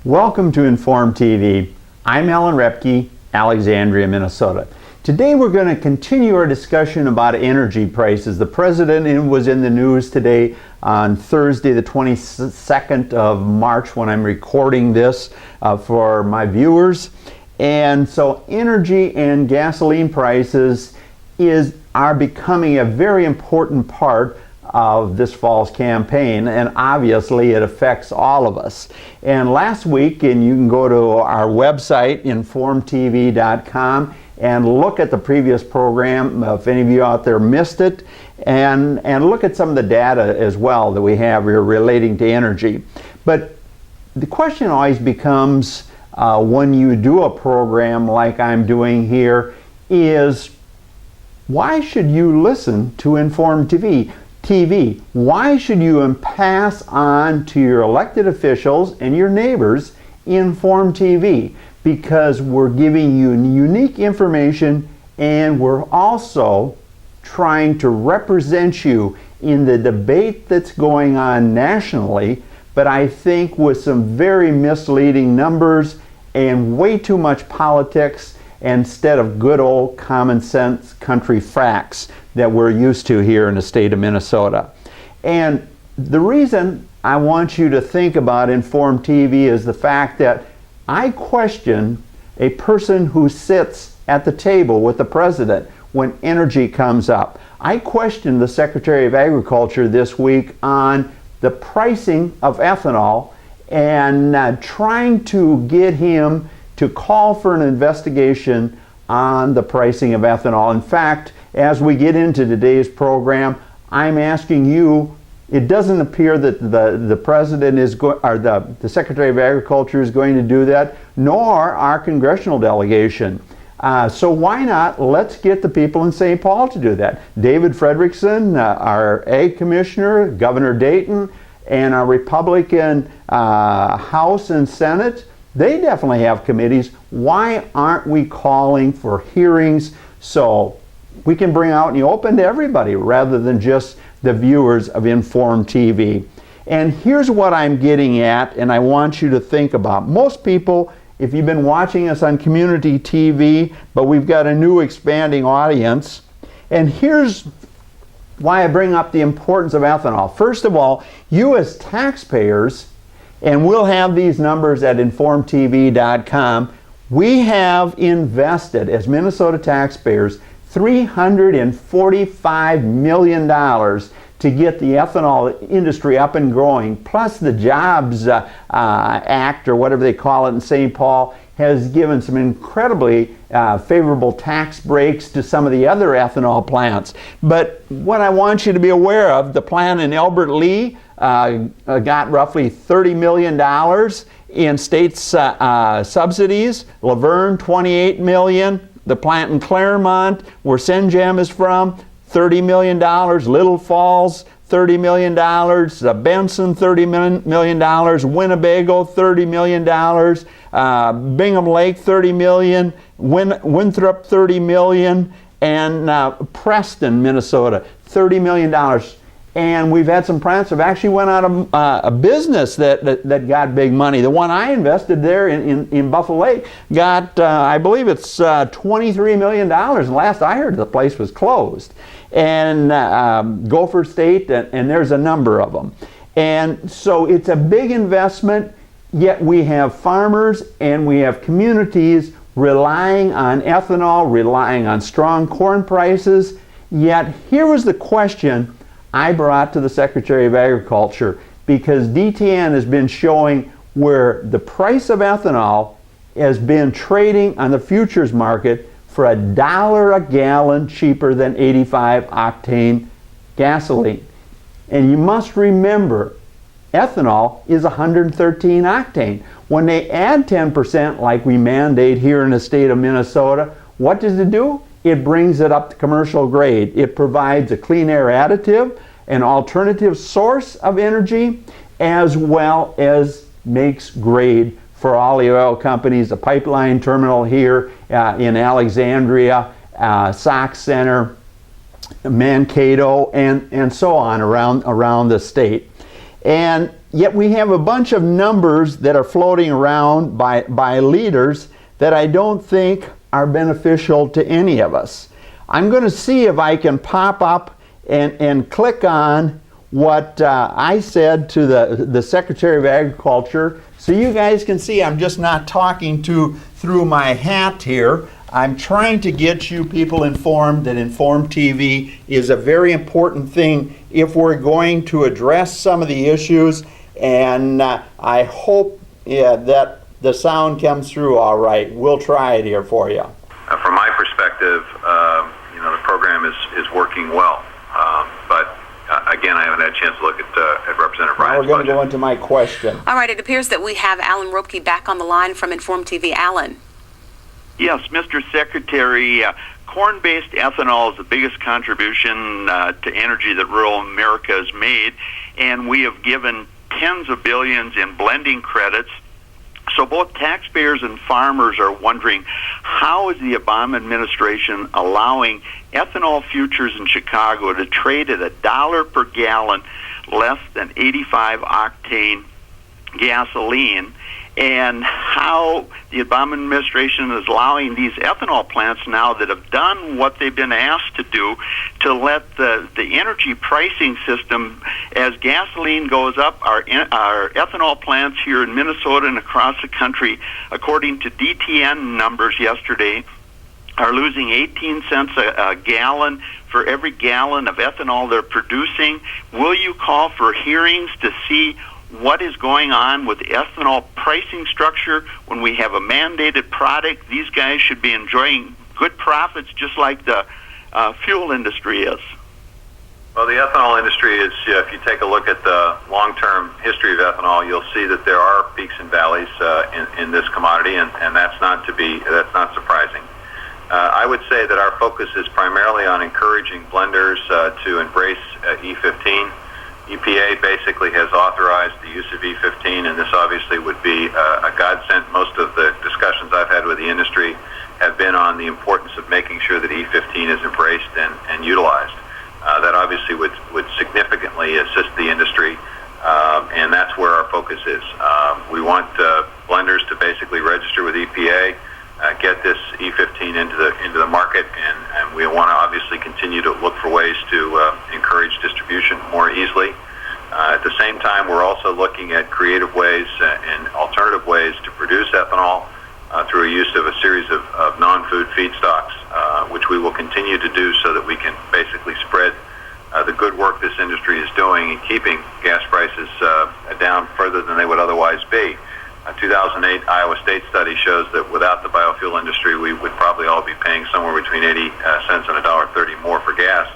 Welcome to Inform TV. I'm Alan Repke, Alexandria, Minnesota. Today we're going to continue our discussion about energy prices. The president was in the news today on Thursday, the 22nd of March, when I'm recording this for my viewers. And so energy and gasoline prices are becoming a very important part of this fall's campaign, and obviously it affects all of us. And last week, and you can go to our website, informtv.com, and look at the previous program if any of you out there missed it, and look at some of the data as well that we have here relating to energy. But the question always becomes, when you do a program like I'm doing here, is why should you listen to Inform TV? Why should you pass on to your elected officials and your neighbors Inform TV? Because we're giving you unique information, and we're also trying to represent you in the debate that's going on nationally, but I think with some very misleading numbers and way too much politics instead of good old common sense country facts that we're used to here in the state of Minnesota. And the reason I want you to think about Inform TV is the fact that I question a person who sits at the table with the president when energy comes up. I questioned the Secretary of Agriculture this week on the pricing of ethanol and trying to get him to call for an investigation on the pricing of ethanol. In fact, as we get into today's program, I'm asking you, it doesn't appear that the president is or the Secretary of Agriculture is going to do that, nor our congressional delegation. So why not let's get the people in St. Paul to do that. David Frederickson, our Ag Commissioner, Governor Dayton, and our Republican House and Senate, they definitely have committees. Why aren't we calling for hearings so we can bring out in the open to everybody rather than just the viewers of Inform TV? And here's what I'm getting at, and I want you to think about. Most people, if you've been watching us on community TV, but we've got a new expanding audience, and here's why I bring up the importance of ethanol. First of all, you as taxpayers, and we'll have these numbers at informtv.com, we have invested as Minnesota taxpayers $345 million to get the ethanol industry up and growing, plus the Jobs Act, or whatever they call it in St. Paul, has given some incredibly favorable tax breaks to some of the other ethanol plants. But what I want you to be aware of, the plant in Albert Lea got roughly $30 million in state subsidies. Laverne, $28 million. The plant in Claremont, where Senjam is from, $30 million. Little Falls, $30 million. Benson, $30 million. Winnebago, $30 million. Bingham Lake, $30 million. Winthrop, $30 million. And Preston, Minnesota, $30 million. And we've had some plants that actually went out of a business that got big money. The one I invested there in Buffalo Lake got, I believe it's $23 million. And last I heard, the place was closed. And Gopher State, and there's a number of them. And so it's a big investment, yet we have farmers and we have communities relying on ethanol, relying on strong corn prices. Yet here was the question I brought to the Secretary of Agriculture, because DTN has been showing where the price of ethanol has been trading on the futures market for $1 a gallon cheaper than 85 octane gasoline. And you must remember, ethanol is 113 octane. When they add 10%, like we mandate here in the state of Minnesota, what does it do? It brings it up to commercial grade. It provides a clean air additive, an alternative source of energy, as well as makes grade for all the oil companies, the pipeline terminal here in Alexandria, Sauk Center, Mankato, and so on around the state. And yet we have a bunch of numbers that are floating around by leaders that I don't think are beneficial to any of us. I'm going to see if I can pop up and click on what I said to the Secretary of Agriculture, so you guys can see I'm just not talking through my hat here. I'm trying to get you people informed that Informed TV is a very important thing if we're going to address some of the issues, and I hope that the sound comes through all right. We'll try it here for you. From my perspective, the program is working well, but again, I haven't had a chance to look at Representative Ryan's Now we're going budget. to go into my question. All right, it appears that we have Alan Ropke back on the line from Informed TV. Alan. Yes, Mr. Secretary, corn-based ethanol is the biggest contribution to energy that rural America has made, and we have given tens of billions in blending credits. So both taxpayers and farmers are wondering, how is the Obama administration allowing ethanol futures in Chicago to trade at $1 per gallon less than 85 octane gasoline, and how the Obama administration is allowing these ethanol plants now that have done what they've been asked to do to let the energy pricing system, as gasoline goes up, our ethanol plants here in Minnesota and across the country, according to DTN numbers yesterday, are losing 18 cents a gallon for every gallon of ethanol they're producing. Will you call for hearings to see what is going on with the ethanol pricing structure when we have a mandated product? These guys should be enjoying good profits just like the fuel industry is. Well, the ethanol industry is, if you take a look at the long-term history of ethanol, you'll see that there are peaks and valleys in this commodity, and that's not surprising. I would say that our focus is primarily on encouraging blenders to embrace E15. EPA basically has authorized the use of E15, and this obviously would be a godsend. Most of the discussions I've had with the industry have been on the importance of making sure that E15 is embraced and utilized. That obviously would significantly assist the industry, and that's where our focus is. We want blenders to basically register with EPA, get this E15 into the market, and we want to obviously continue to look for ways to encourage distribution more easily. At the same time, we're also looking at creative ways and alternative ways to produce ethanol through a use of a series of non-food feedstocks, which we will continue to do so that we can basically spread the good work this industry is doing in keeping gas prices down further than they would otherwise be. A 2008 Iowa State study shows that without the biofuel industry, we would probably all be paying somewhere between 80 cents and $1.30 more for gas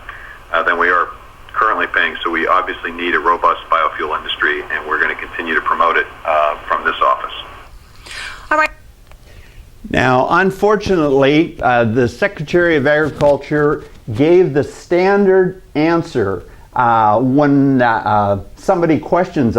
than we are currently paying. So we obviously need a robust biofuel industry, and we're going to continue to promote it from this office. All right. Now, unfortunately, the Secretary of Agriculture gave the standard answer when somebody questions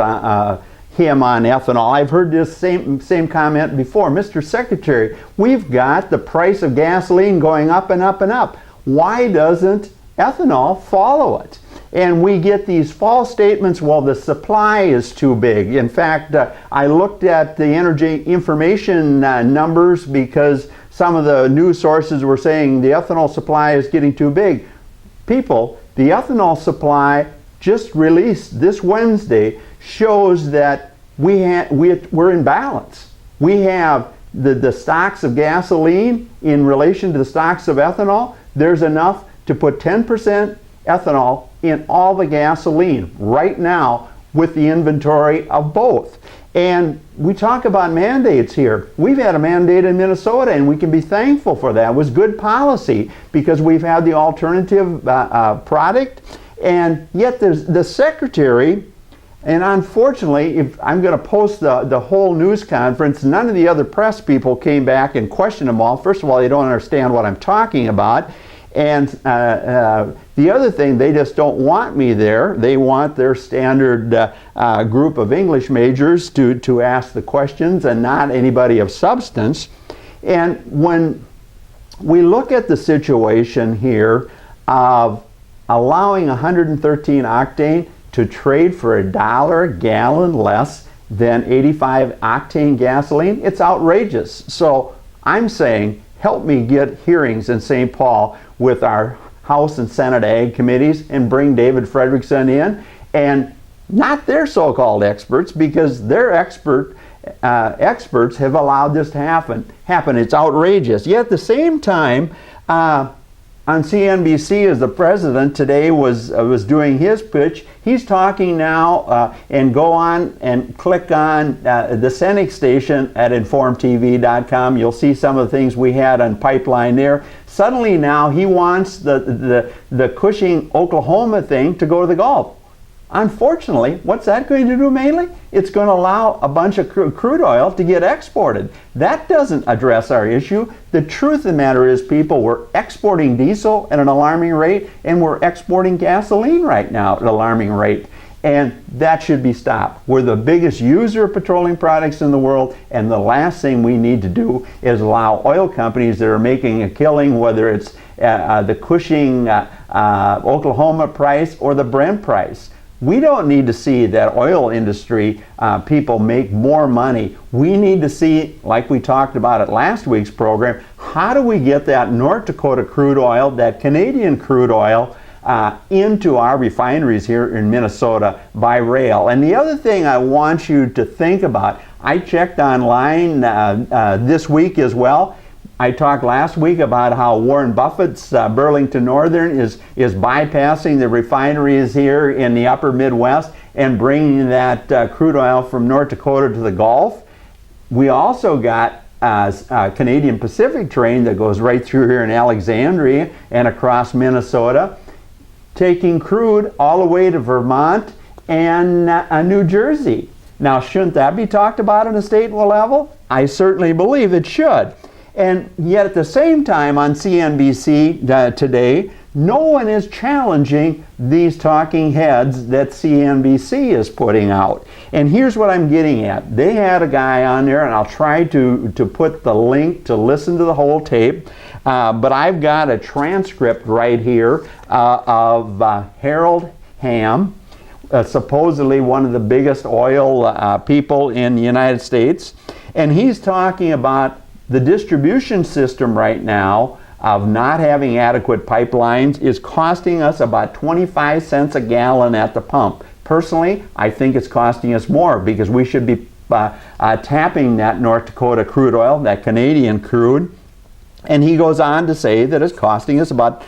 him on ethanol. I've heard this same comment before. Mr. Secretary, we've got the price of gasoline going up and up and up. Why doesn't ethanol follow it? And we get these false statements, well, the supply is too big. In fact, I looked at the energy information numbers because some of the news sources were saying the ethanol supply is getting too big. People, the ethanol supply just released this Wednesday shows that we're in balance. We have the stocks of gasoline in relation to the stocks of ethanol. There's enough to put 10% ethanol in all the gasoline right now with the inventory of both. And we talk about mandates here. We've had a mandate in Minnesota, and we can be thankful for that. It was good policy because we've had the alternative product. And yet there's the Secretary, and unfortunately, if I'm going to post the whole news conference, none of the other press people came back and questioned them all. First of all, they don't understand what I'm talking about. And the other thing, they just don't want me there. They want their standard group of English majors to ask the questions and not anybody of substance. And when we look at the situation here of allowing 113 octane, to trade for $1 a gallon less than 85 octane gasoline? It's outrageous. So I'm saying, help me get hearings in St. Paul with our House and Senate Ag committees and bring David Frederickson in, and not their so-called experts, because their experts have allowed this to happen. It's outrageous. Yet at the same time, on CNBC, as the president today was doing his pitch, he's talking now, and go on and click on the Senex station at informtv.com. You'll see some of the things we had on pipeline there. Suddenly now he wants the Cushing, Oklahoma thing to go to the Gulf. Unfortunately, what's that going to do mainly? It's going to allow a bunch of crude oil to get exported. That doesn't address our issue. The truth of the matter is, people, we're exporting diesel at an alarming rate, and we're exporting gasoline right now at an alarming rate. And that should be stopped. We're the biggest user of petroleum products in the world, and the last thing we need to do is allow oil companies that are making a killing, whether it's the Cushing, Oklahoma price or the Brent price. We don't need to see that oil industry people make more money. We need to see, like we talked about at last week's program, how do we get that North Dakota crude oil, that Canadian crude oil, into our refineries here in Minnesota by rail. And the other thing I want you to think about, I checked online this week as well. I talked last week about how Warren Buffett's Burlington Northern is bypassing the refineries here in the upper Midwest and bringing that crude oil from North Dakota to the Gulf. We also got a Canadian Pacific train that goes right through here in Alexandria and across Minnesota, taking crude all the way to Vermont and New Jersey. Now, shouldn't that be talked about on a state level? I certainly believe it should. And yet at the same time on CNBC today, no one is challenging these talking heads that CNBC is putting out. And here's what I'm getting at. They had a guy on there, and I'll try to put the link to listen to the whole tape, but I've got a transcript right here of Harold Hamm, supposedly one of the biggest oil people in the United States, and he's talking about the distribution system right now of not having adequate pipelines is costing us about 25 cents a gallon at the pump. Personally, I think it's costing us more, because we should be tapping that North Dakota crude oil, that Canadian crude. And he goes on to say that it's costing us about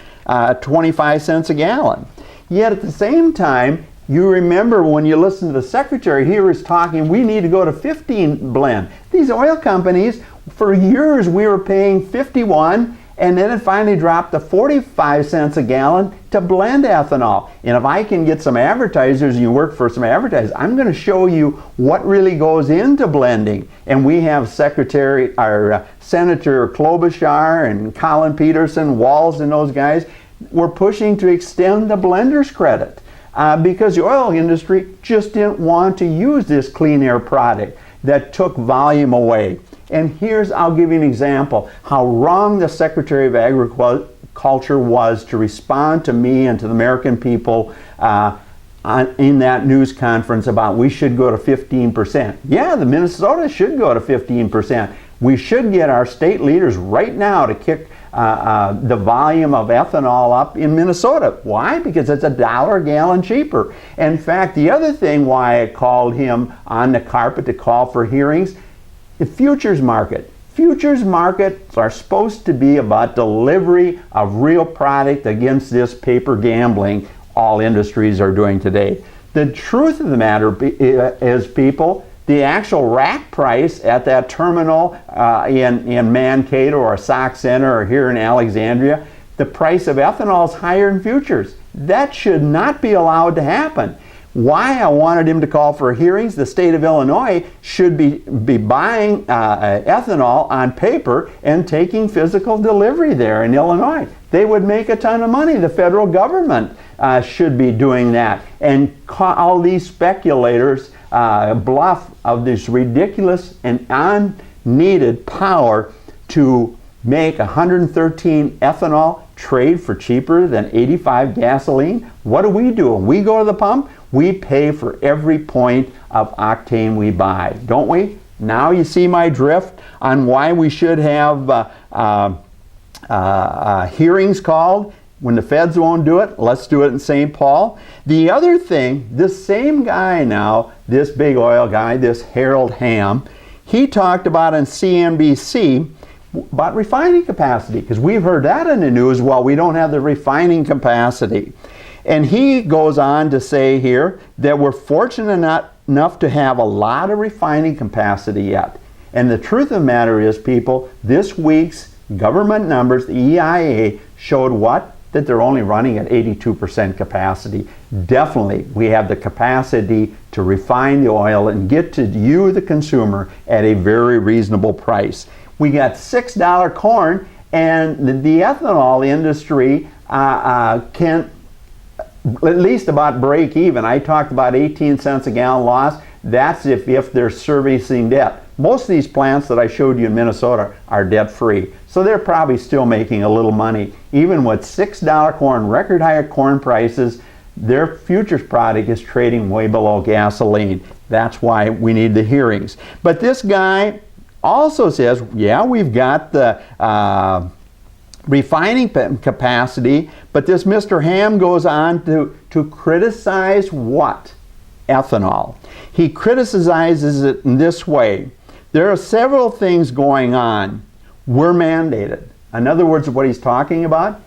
25 cents a gallon. Yet at the same time, you remember when you listen to the secretary, he was talking, we need to go to 15 blend. These oil companies, for years we were paying 51, and then it finally dropped to 45 cents a gallon to blend ethanol. And if I can get some advertisers, and you work for some advertisers, I'm going to show you what really goes into blending. And we have Senator Klobuchar and Colin Peterson, Walz, and those guys. We're pushing to extend the blender's credit because the oil industry just didn't want to use this clean air product that took volume away. And I'll give you an example how wrong the Secretary of Agriculture was to respond to me and to the American people in that news conference about we should go to 15%. Yeah, the Minnesota should go to 15%. We should get our state leaders right now to kick the volume of ethanol up in Minnesota. Why? Because it's $1 a gallon cheaper. In fact, the other thing why I called him on the carpet to call for hearings, the futures market. Futures markets are supposed to be about delivery of real product against this paper gambling all industries are doing today. The truth of the matter is, people, the actual rack price at that terminal in Mankato or Sauk Center or here in Alexandria, the price of ethanol is higher in futures. That should not be allowed to happen. Why I wanted him to call for hearings, the state of Illinois should be buying ethanol on paper and taking physical delivery there in Illinois. They would make a ton of money. The federal government should be doing that. And all these speculators bluff of this ridiculous and unneeded power to make 113 ethanol trade for cheaper than 85 gasoline. What do? We go to the pump. We pay for every point of octane we buy, don't we? Now you see my drift on why we should have hearings called. When the feds won't do it, let's do it in St. Paul. The other thing, this same guy now, this big oil guy, this Harold Hamm, he talked about on CNBC about refining capacity, because we've heard that in the news. Well, we don't have the refining capacity. And he goes on to say here that we're fortunate enough to have a lot of refining capacity yet. And the truth of the matter is, people, this week's government numbers, the EIA, showed what? That they're only running at 82% capacity. Definitely, we have the capacity to refine the oil and get to you, the consumer, at a very reasonable price. We got $6 corn, and the ethanol industry can at least about break even. I talked about 18 cents a gallon loss. That's if they're servicing debt. Most of these plants that I showed you in Minnesota are debt free. So they're probably still making a little money. Even with $6 corn, record high corn prices, their futures product is trading way below gasoline. That's why we need the hearings. But this guy also says, yeah, we've got the refining capacity, but this Mr. Hamm goes on to criticize what? Ethanol. He criticizes it in this way. There are several things going on. We're mandated. In other words, what he's talking about,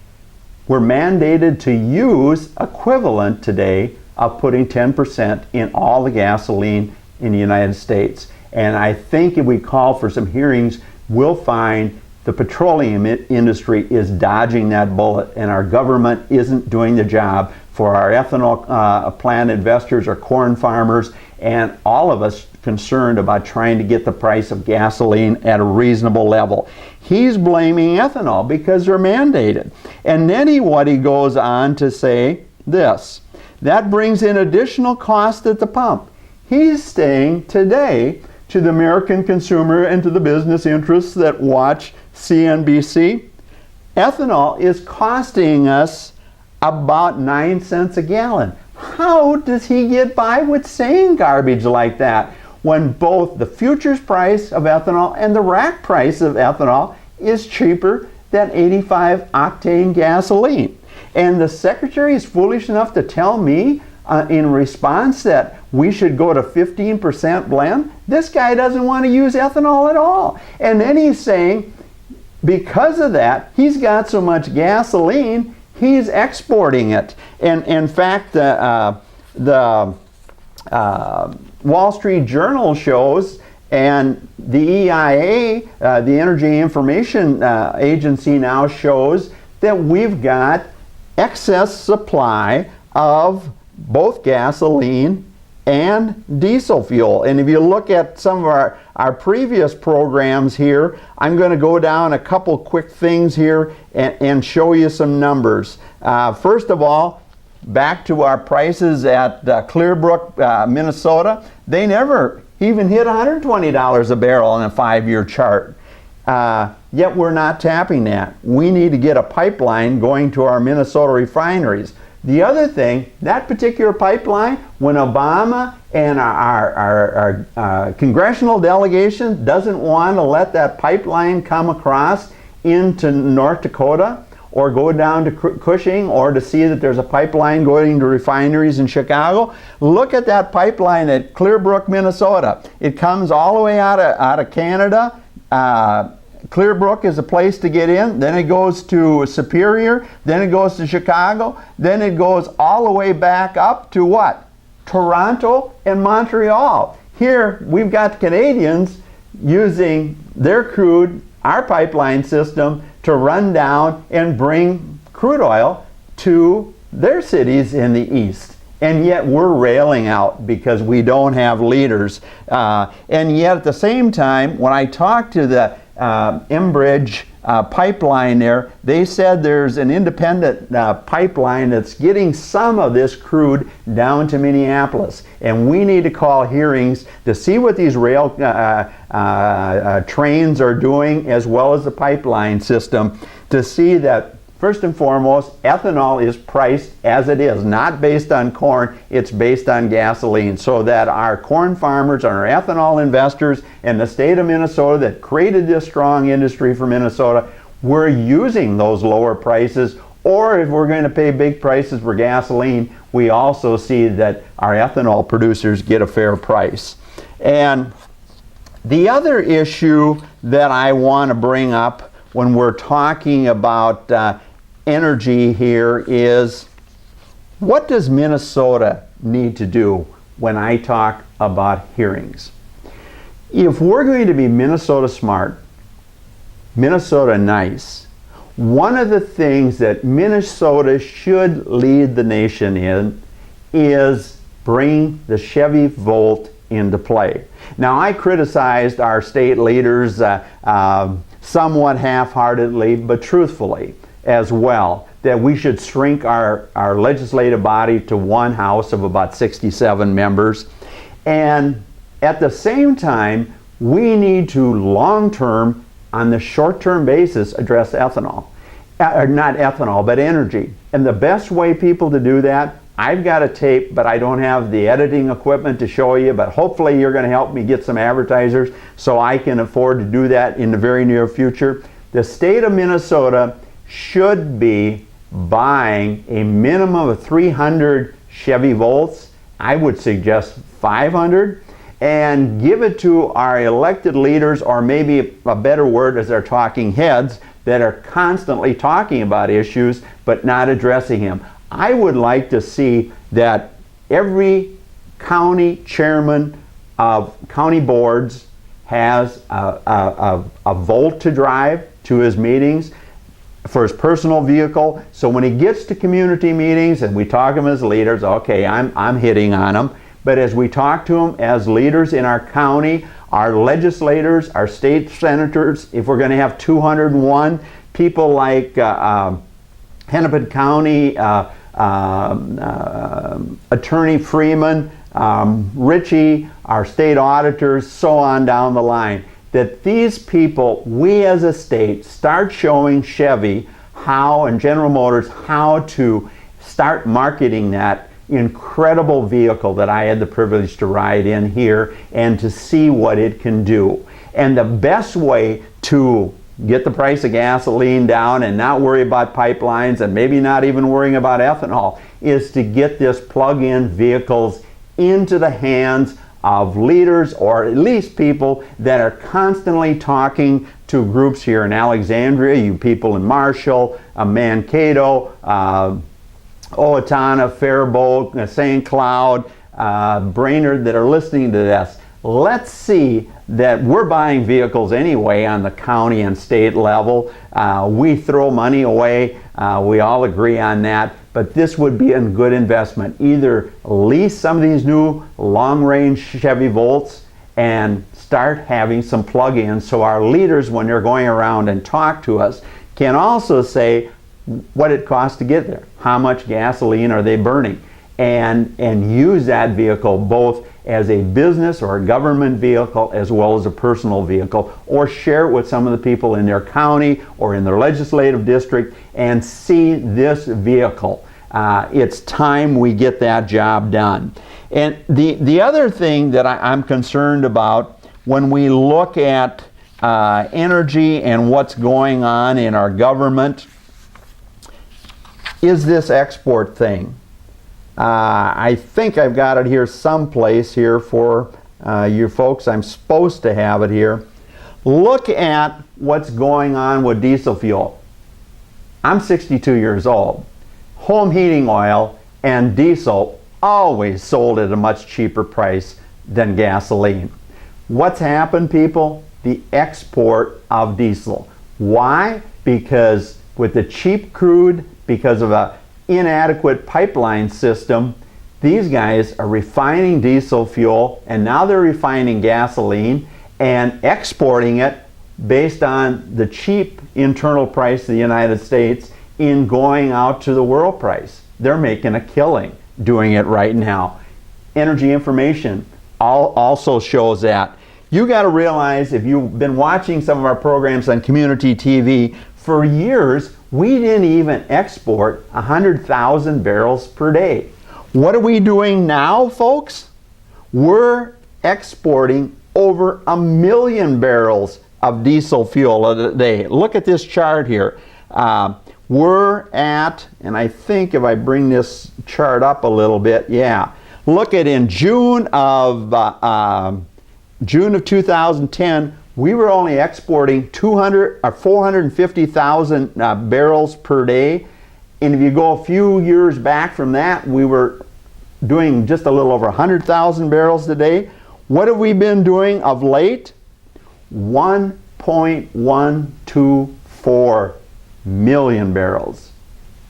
we're mandated to use equivalent today of putting 10% in all the gasoline in the United States. And I think if we call for some hearings, we'll find the petroleum industry is dodging that bullet, and our government isn't doing the job for our ethanol plant investors, our corn farmers, and all of us concerned about trying to get the price of gasoline at a reasonable level. He's blaming ethanol because they're mandated. And then what he goes on to say this, that brings in additional cost at the pump. He's saying today to the American consumer and to the business interests that watch CNBC, ethanol is costing us about 9 cents a gallon. How does he get by with saying garbage like that when both the futures price of ethanol and the rack price of ethanol is cheaper than 85 octane gasoline? And the secretary is foolish enough to tell me in response that we should go to 15% blend. This guy doesn't want to use ethanol at all. And then he's saying because of that, he's got so much gasoline, he's exporting it. And in fact, the Wall Street Journal shows, and the EIA, the Energy Information Agency, now shows that we've got excess supply of both gasoline and diesel fuel. And if you look at some of our previous programs here, I'm going to go down a couple quick things here and show you some numbers. First of all, back to our prices at Clearbrook, Minnesota. They never even hit $120 a barrel on a 5-year chart. Yet we're not tapping that. We need to get a pipeline going to our Minnesota refineries. The other thing, that particular pipeline, when Obama and our congressional delegation doesn't want to let that pipeline come across into North Dakota or go down to Cushing or to see that there's a pipeline going to refineries in Chicago, look at that pipeline at Clearbrook, Minnesota. It comes all the way out of Canada. Clearbrook is a place to get in, then it goes to Superior, then it goes to Chicago, then it goes all the way back up to what? Toronto and Montreal. Here we've got Canadians using their crude, our pipeline system, to run down and bring crude oil to their cities in the east. And yet we're railing out because we don't have leaders. And yet at the same time, when I talked to the Enbridge pipeline there, they said there's an independent pipeline that's getting some of this crude down to Minneapolis. And we need to call hearings to see what these rail trains are doing, as well as the pipeline system, to see that First and foremost, ethanol is priced as it is, not based on corn, it's based on gasoline, so that our corn farmers and our ethanol investors in the state of Minnesota that created this strong industry for Minnesota, we're using those lower prices. Or if we're going to pay big prices for gasoline, we also see that our ethanol producers get a fair price. And the other issue that I want to bring up when we're talking about energy here is, what does Minnesota need to do when I talk about hearings? If we're going to be Minnesota smart, Minnesota nice, one of the things that Minnesota should lead the nation in is bring the Chevy Volt into play. Now, I criticized our state leaders somewhat half-heartedly, but truthfully as well, that we should shrink our legislative body to one house of about 67 members. And at the same time, we need to long-term, on the short-term basis, address ethanol. Not ethanol, but energy. And the best way, people, to do that, I've got a tape, but I don't have the editing equipment to show you, but hopefully you're going to help me get some advertisers so I can afford to do that in the very near future. The state of Minnesota should be buying a minimum of 300 Chevy Volts. I would suggest 500, and give it to our elected leaders, or maybe a better word is our talking heads, that are constantly talking about issues but not addressing them. I would like to see that every county chairman of county boards has a Volt to drive to his meetings for his personal vehicle, so when he gets to community meetings and we talk to him as leaders, okay, I'm hitting on him, but as we talk to them as leaders in our county, our legislators, our state senators, if we're going to have 201, people like Hennepin County Attorney Freeman, Ritchie, our state auditors, so on down the line, that these people, we as a state, start showing Chevy how, and General Motors, how to start marketing that incredible vehicle that I had the privilege to ride in here and to see what it can do. And the best way to get the price of gasoline down and not worry about pipelines and maybe not even worrying about ethanol is to get this plug-in vehicles into the hands of leaders, or at least people that are constantly talking to groups here in Alexandria, you people in Marshall, Mankato, Owatonna, Faribault, St. Cloud, Brainerd, that are listening to this. Let's see that we're buying vehicles anyway on the county and state level. We throw money away. We all agree on that. But this would be a good investment. Either lease some of these new long-range Chevy Volts and start having some plug-ins so our leaders, when they're going around and talk to us, can also say what it costs to get there. How much gasoline are they burning? And use that vehicle both as a business or a government vehicle as well as a personal vehicle, or share it with some of the people in their county or in their legislative district and see this vehicle. It's time we get that job done. And the other thing that I'm concerned about when we look at energy and what's going on in our government is this export thing. I think I've got it here someplace here for you folks. I'm supposed to have it here. Look at what's going on with diesel fuel. I'm 62 years old. Home heating oil and diesel always sold at a much cheaper price than gasoline. What's happened, people? The export of diesel. Why? Because with the cheap crude, because of a inadequate pipeline system, these guys are refining diesel fuel, and now they're refining gasoline and exporting it based on the cheap internal price of the United States in going out to the world price. They're making a killing doing it right now. Energy Information also shows that. You got to realize, if you've been watching some of our programs on community TV, For years, we didn't even export 100,000 barrels per day. What are we doing now, folks? We're exporting over 1 million barrels of diesel fuel a day. Look at this chart here. We're at, and I think if I bring this chart up a little bit, yeah. Look at in June of 2010, we were only exporting 450,000 barrels per day. And if you go a few years back from that, we were doing just a little over 100,000 barrels a day. What have we been doing of late? 1.124 million barrels.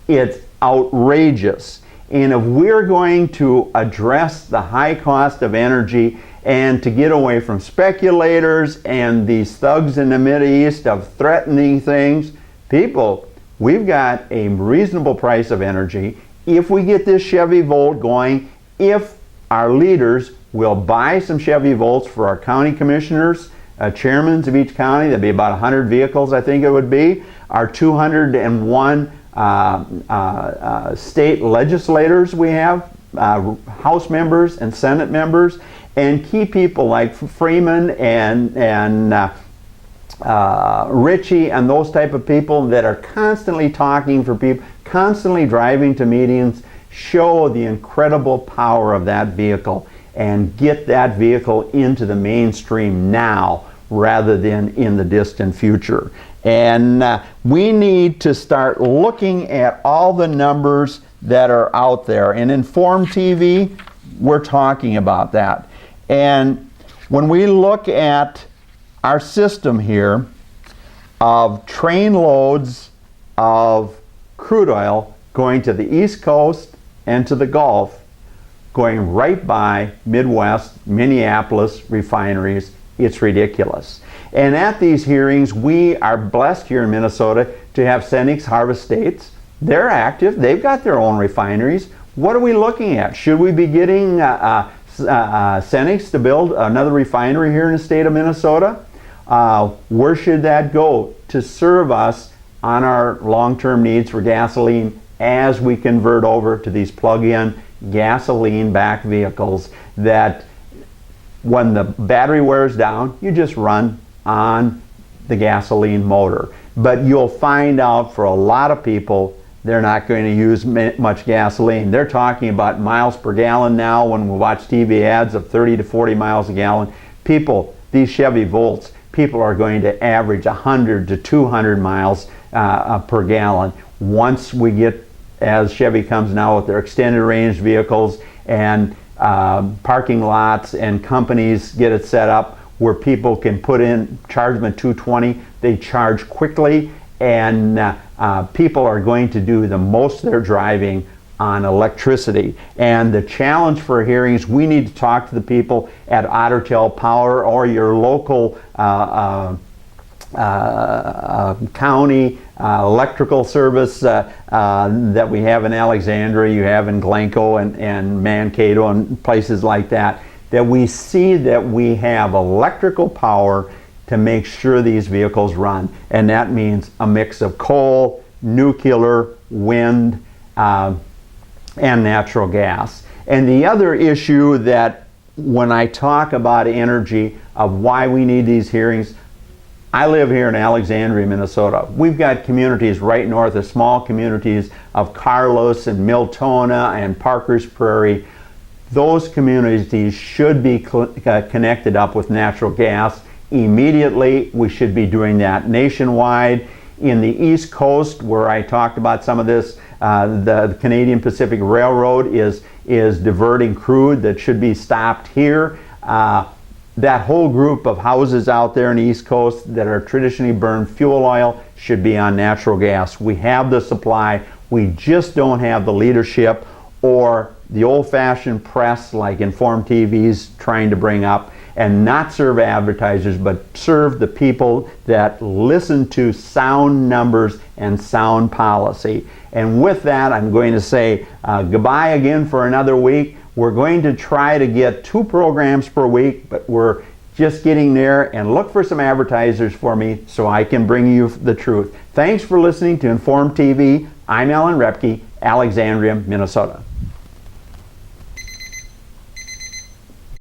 It's outrageous. And if we're going to address the high cost of energy and to get away from speculators and these thugs in the Mideast of threatening things, people, we've got a reasonable price of energy. If we get this Chevy Volt going, if our leaders will buy some Chevy Volts for our county commissioners, chairmen of each county, that'd be about 100 vehicles, I think it would be, our 201 state legislators we have, House members and Senate members, and key people like Freeman and Ritchie and those type of people that are constantly talking for people, constantly driving to meetings, show the incredible power of that vehicle and get that vehicle into the mainstream now rather than in the distant future. And we need to start looking at all the numbers that are out there. And Inform TV, we're talking about that. And when we look at our system here of train loads of crude oil going to the East Coast and to the Gulf, going right by Midwest, Minneapolis refineries, it's ridiculous. And at these hearings, we are blessed here in Minnesota to have Cenex Harvest States. They're active. They've got their own refineries. What are we looking at? Should we be getting Cenex to build another refinery here in the state of Minnesota? Where should that go to serve us on our long-term needs for gasoline as we convert over to these plug-in gasoline-backed vehicles that when the battery wears down, you just run on the gasoline motor. But you'll find out for a lot of people, they're not going to use much gasoline. They're talking about miles per gallon now when we watch TV ads of 30 to 40 miles a gallon. People, these Chevy Volts, people are going to average 100 to 200 miles per gallon. Once we get, as Chevy comes now with their extended range vehicles and parking lots and companies get it set up where people can put in, charge them at 220, they charge quickly, and people are going to do the most of their driving on electricity. And the challenge for hearings, we need to talk to the people at Ottertail Power or your local county electrical service that we have in Alexandria, you have in Glencoe and Mankato and places like that, that we see that we have electrical power to make sure these vehicles run. And that means a mix of coal, nuclear, wind, and natural gas. And the other issue that when I talk about energy, of why we need these hearings, I live here in Alexandria, Minnesota. We've got communities right north of small communities of Carlos and Miltona and Parker's Prairie. Those communities should be connected up with natural gas immediately. We should be doing that nationwide. In the East Coast, where I talked about some of this, the Canadian Pacific Railroad is diverting crude that should be stopped here. That whole group of houses out there in the East Coast that are traditionally burned fuel oil should be on natural gas. We have the supply. We just don't have the leadership or the old-fashioned press like Inform TV's trying to bring up, and not serve advertisers, but serve the people that listen to sound numbers and sound policy. And with that, I'm going to say goodbye again for another week. We're going to try to get 2 programs per week, but we're just getting there, and look for some advertisers for me so I can bring you the truth. Thanks for listening to Inform TV. I'm Alan Repke, Alexandria, Minnesota.